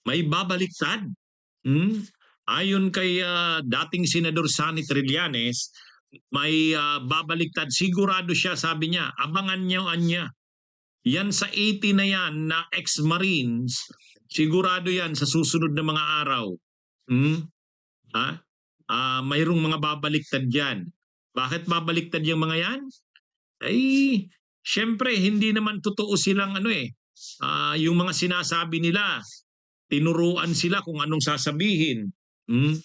may babaliktad. Hmm? Ayon kay dating Senador Sonny Trillanes, may babaliktad. Sigurado siya, sabi niya, abangan niyo anya. Yan sa 80 na yan na ex-Marines, sigurado yan sa susunod na mga araw. Hmm? Ha? Mayroong mga babaliktad yan. Bakit babaliktad yung mga yan? Ay, syempre, hindi naman totoo silang ano eh. Yung mga sinasabi nila, tinuruan sila kung anong sasabihin. Hmm?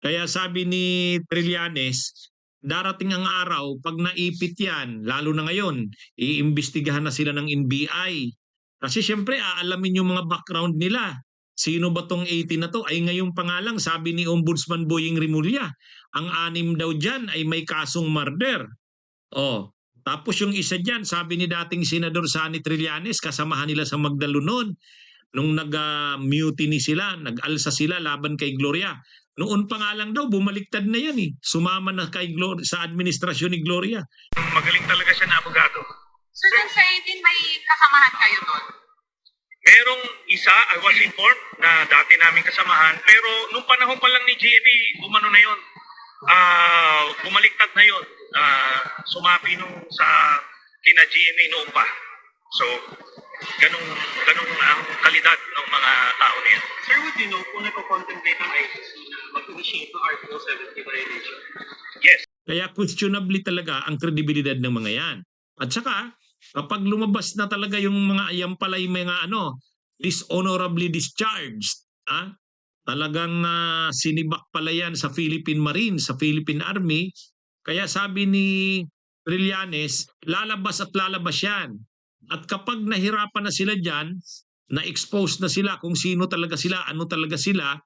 Kaya sabi ni Trillanes, darating ang araw, pag naipit yan, lalo na ngayon, iimbestigahan na sila ng NBI. Kasi syempre, aalamin yung mga background nila. Sino ba tong 80 na to? Ay ngayong pangalang, sabi ni Ombudsman Boying Rimulya, ang 6 daw dyan ay may kasong murder. Oh, tapos yung isa dyan, sabi ni dating Senador Sonny Trillanes, kasamahan nila sa Magdalunon, nung nag-mutiny sila, nag-alsa sila laban kay Gloria. Noon pa nga lang daw, bumaliktad na yan eh. Sumama na kay Gloria, sa administrasyon ni Gloria. Magaling talaga siya na abogado. So dun sa 18, may kasamahan kayo doon? Merong isa, I was informed, na dati namin kasamahan, pero nung panahon pa lang ni GMA, umano na yun, bumaliktad na yun. Sumapi nung sa kina GMA noon pa. So, ganun ang kalidad ng mga tao niya. Sir, would you know kung nagko-contemplate ang ICC na mag-initiate ng Article 70 violation? Yes. Kaya questionably talaga ang kredibilidad ng mga yan. At saka, kapag lumabas na talaga yung mga yan pala yung mga dishonorably discharged, talagang sinibak pala yan sa Philippine Marines, sa Philippine Army. Kaya sabi ni Trillanes, lalabas at lalabas yan. At kapag nahirapan na sila dyan, na-expose na sila kung sino talaga sila, ano talaga sila,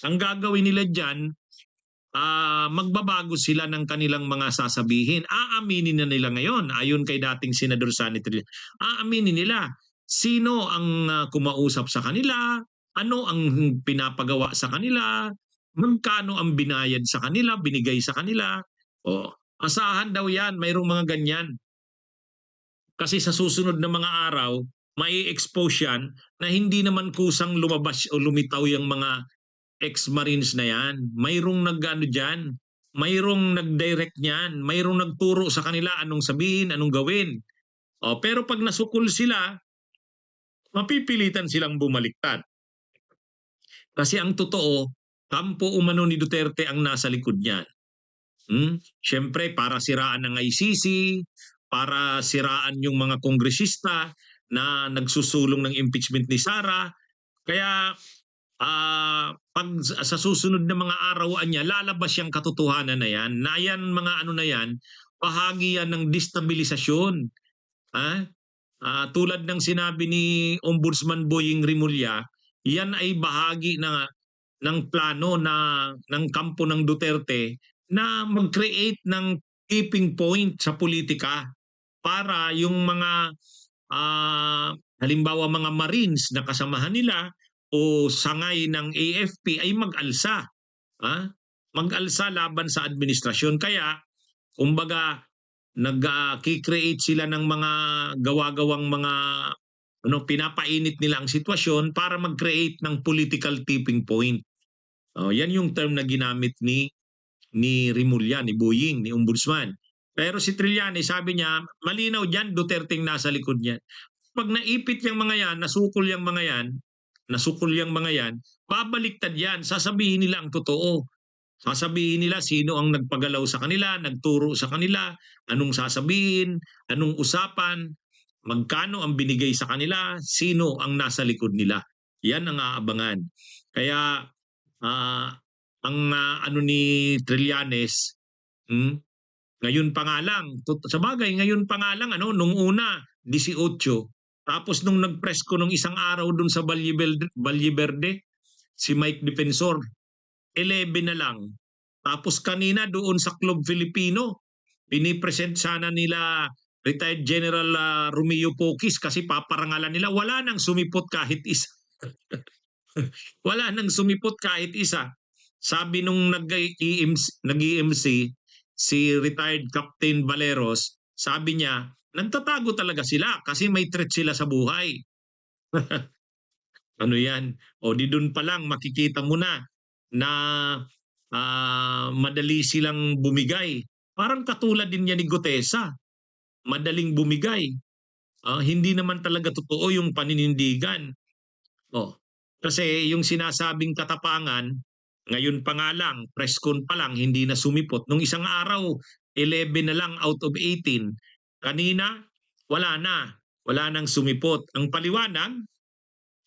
ang gagawin nila dyan, magbabago sila ng kanilang mga sasabihin. Aaminin na nila ngayon, ayon kay dating Senador Sonny Trillanes. Aaminin nila sino ang kumausap sa kanila, ano ang pinapagawa sa kanila, magkano ang binayad sa kanila, binigay sa kanila. O, asahan daw yan, mayroong mga ganyan. Kasi sa susunod na mga araw, mai-expose yan na hindi naman kusang lumabas o lumitaw yung mga ex-Marines na yan. Mayroong nag-ano dyan, mayroong nag-direct niyan, mayroong nagturo sa kanila anong sabihin, anong gawin. Pero pag nasukol sila, mapipilitan silang bumaliktad. Kasi ang totoo, kampo umano ni Duterte ang nasa likod niyan. Siyempre, para siraan ng ICC, para siraan yung mga kongresista na nagsusulong ng impeachment ni Sara. Kaya pag sa susunod na mga arawan niya, lalabas yung katotohanan na yan, na yan mga ano na yan, bahagi yan ng destabilisasyon. Tulad ng sinabi ni Ombudsman Boying Rimulya, yan ay bahagi ng plano ng kampo ng Duterte na mag-create ng tipping point sa politika para yung mga halimbawa mga Marines na kasamahan nila o sangay ng AFP ay mag-alsa. Mag-alsa laban sa administrasyon. Kaya, kumbaga, nag-create sila ng mga gawa-gawang mga pinapainit nila ang sitwasyon para mag-create ng political tipping point. Yan yung term na ginamit ni Rimulya, ni Boying, ni Ombudsman. Pero si Trillanes, sabi niya, malinaw diyan, Duterte nasa likod niya. Pag naipit yung mga yan, nasukol yung mga yan, babaliktad yan, sasabihin nila ang totoo. Sasabihin nila sino ang nagpagalaw sa kanila, nagturo sa kanila, anong sasabihin, anong usapan, magkano ang binigay sa kanila, sino ang nasa likod nila. Yan ang aabangan. Kaya ang ano ni Trillanes, ngayon pa nga lang, sa bagay, ngayon pa nga lang, nung una, 18, tapos nung nag-press ko nung isang araw dun sa Valle Verde, si Mike Defensor, 11 na lang. Tapos kanina doon sa Club Filipino, pinipresent sana nila retired General Romeo Poquis kasi paparangalan nila. Wala nang sumipot kahit isa. Wala nang sumipot kahit isa. Sabi nung nag-EMC, si retired Captain Valeros, sabi niya, nagtatago talaga sila kasi may threat sila sa buhay. Ano yan? O di dun pa lang makikita mo na madali silang bumigay. Parang katulad din yan ni Gutesa, madaling bumigay. Hindi naman talaga totoo yung paninindigan. Oh. Kasi yung sinasabing katapangan, ngayon pa nga lang, press con pa lang, hindi na sumipot. Nung isang araw, 11 na lang out of 18. Kanina, wala na. Wala nang sumipot. Ang paliwanag,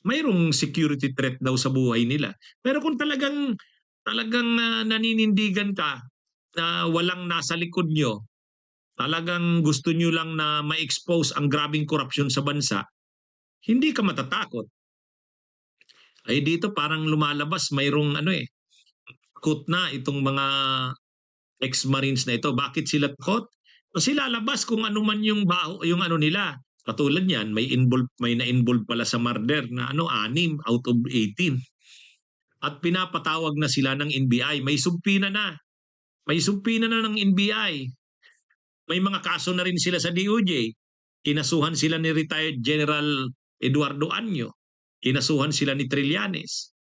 mayroong security threat daw sa buhay nila. Pero kung talagang naninindigan ka na walang nasa likod nyo, talagang gusto nyo lang na ma-expose ang grabing korupsyon sa bansa, hindi ka matatakot. Ay dito parang lumalabas mayroong quote na itong mga ex-marines na ito. Bakit sila takot? Kasi lalabas kung ano man yung yung nila. Katulad niyan, may na-involve pala sa murder na 6 out of 18. At pinapatawag na sila ng NBI. May subpina na. May subpina na ng NBI. May mga kaso na rin sila sa DOJ. Kinasuhan sila ni retired General Eduardo Anyo. Kinasuhan sila ni Trillanes.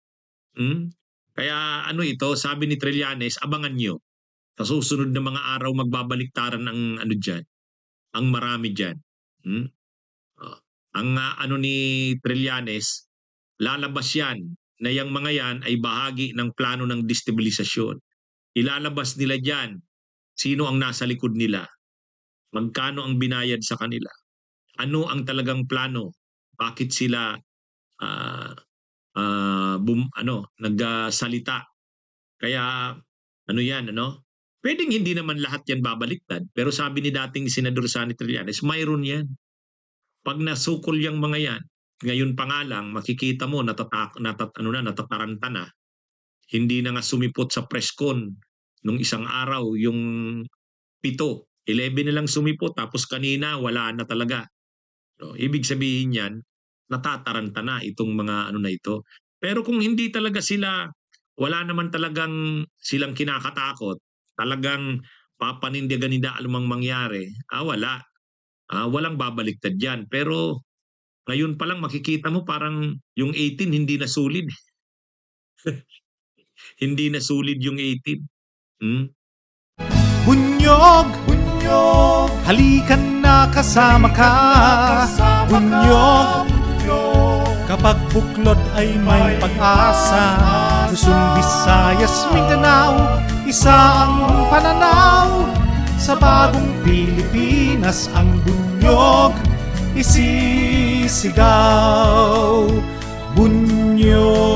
Kaya ito, sabi ni Trillanes, abangan nyo. Sa susunod na mga araw magbabaliktaran ang dyan. Ang marami dyan. Ang ni Trillanes, lalabas yan na yung mga yan ay bahagi ng plano ng destabilisasyon. Ilalabas nila dyan sino ang nasa likod nila. Magkano ang binayad sa kanila. Ano ang talagang plano. Bakit sila nagsalita. Kaya pwedeng hindi naman lahat yan babaliktad, pero sabi ni dating Senador Sonny Trillanes, mayroon yan. Pag nasukol yung mga yan, ngayon pa nga lang makikita mo natataranta na. Hindi na nga sumipot sa press con nung isang araw yung 11 na lang sumipot tapos kanina wala na talaga. So, ibig sabihin yan, natataranta na itong mga na ito. Pero kung hindi talaga sila, wala naman talagang silang kinakatakot, talagang papanindigan nila anumang mangyari, wala. Walang babaliktad yan. Pero ngayon pa lang makikita mo parang yung 18 hindi na sulid. Hindi na sulid yung 18. Bunyog, bunyog, halikan na kasama ka. Bunyog, kapag buklod ay may pag-asa. Luzon, Visayas, Mindanao, isa ang pananaw. Sa bagong Pilipinas ang bunyog isisigaw. Bunyog.